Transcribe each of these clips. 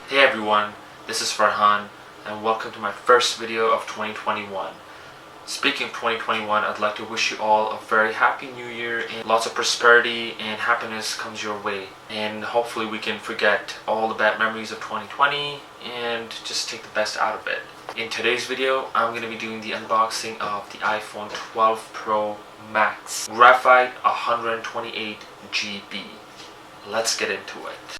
Hey everyone, this is Farhan and welcome to my first video of 2021. Speaking of 2021, I'd like to wish you all a very happy new year and lots of prosperity and happiness comes your way. And hopefully we can forget all the bad memories of 2020 and just take the best out of it. In today's video, I'm going to be doing the unboxing of the iPhone 12 Pro Max Graphite 128 GB. Let's get into it.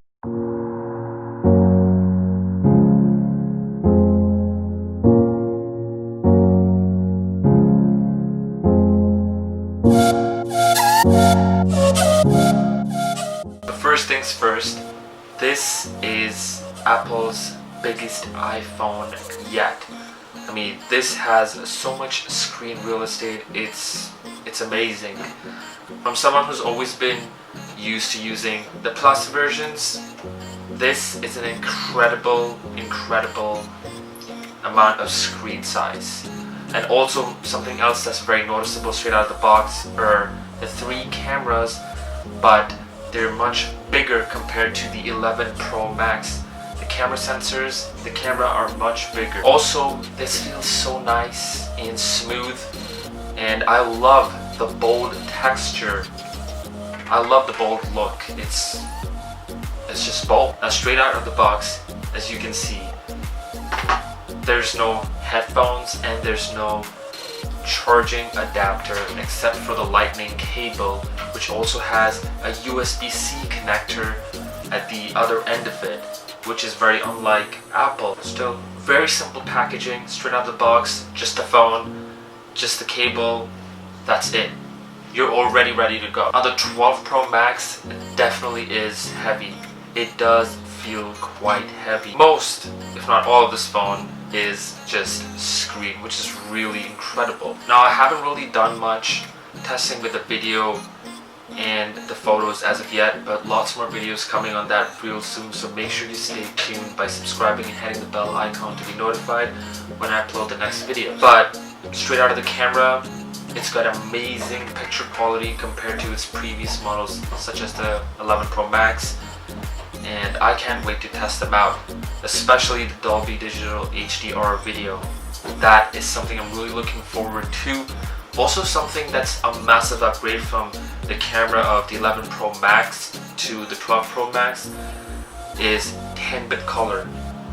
First things first, this is Apple's biggest iPhone yet. I mean, this has so much screen real estate, it's amazing. From someone who's always been used to using the Plus versions, this is an incredible amount of screen size. And also something else that's very noticeable straight out of the box are the 3 cameras, but they're much bigger compared to the 11 Pro Max. The camera sensors, the camera are much bigger. Also, this feels so nice and smooth, and I love the bold texture. I love the bold look. It's just bold. Now, straight out of the box, as you can see, there's no headphones and there's no charging adapter except for the lightning cable, which also has a USB-C connector at the other end of it, which is very unlike Apple. Still very simple packaging, straight out of the box, just the phone, just the cable, that's it. You're already ready to go. Now the 12 Pro Max definitely is heavy. It does feel quite heavy. Most, if not all of this phone is just screen, which is really incredible. Now I haven't really done much testing with the video and the photos as of yet, but lots more videos coming on that real soon, so make sure you stay tuned by subscribing and hitting the bell icon to be notified when I upload the next video. But straight out of the camera, it's got amazing picture quality compared to its previous models such as the 11 Pro Max, and I can't wait to test them out, especially the Dolby Digital HDR video. That is something I'm really looking forward to. Also something that's a massive upgrade from the camera of the 11 Pro Max to the 12 Pro Max is 10-bit color.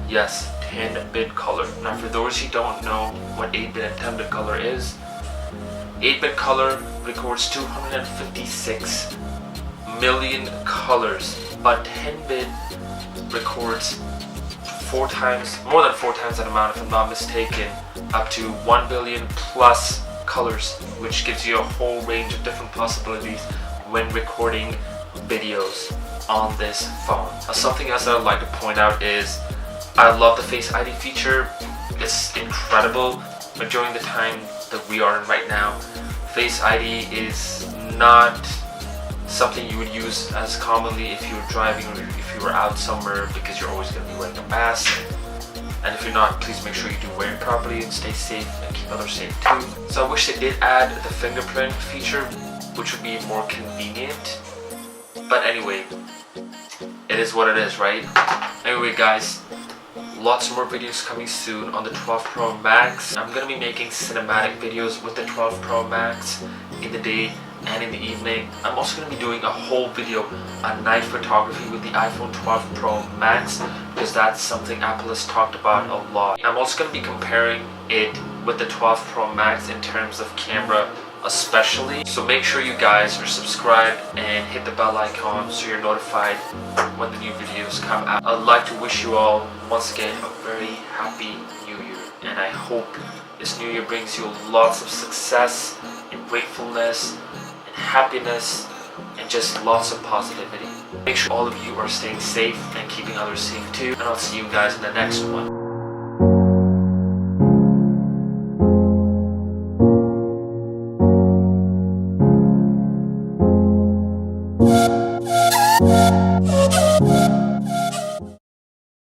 Yes, 10-bit color. Now for those who don't know what 8-bit and 10-bit color is, 8-bit color records 256 million colors, but 10-bit records more than 4 times that amount, if I'm not mistaken, up to 1 billion plus colors, which gives you a whole range of different possibilities when recording videos on this phone. Now, something else that I'd like to point out is I love the Face ID feature. It's incredible, but during the time that we are in right now, Face ID is not something you would use as commonly if you were driving or if you were out somewhere, because you're always going to be wearing a mask. And if you're not, please make sure you do wear it properly and stay safe and keep others safe too. So I wish they did add the fingerprint feature, which would be more convenient. But anyway, it is what it is, right? Anyway guys, lots more videos coming soon on the 12 Pro Max. I'm going to be making cinematic videos with the 12 Pro Max in the day and in the evening. I'm also going to be doing a whole video on night photography with the iPhone 12 Pro Max, because that's something Apple has talked about a lot. I'm also going to be comparing it with the 12 Pro Max in terms of camera especially. So make sure you guys are subscribed and hit the bell icon so you're notified when the new videos come out. I'd like to wish you all once again a very happy new year, and I hope this new year brings you lots of success and gratefulness and happiness and just lots of positivity. Make sure all of you are staying safe and keeping others safe too, and I'll see you guys in the next one.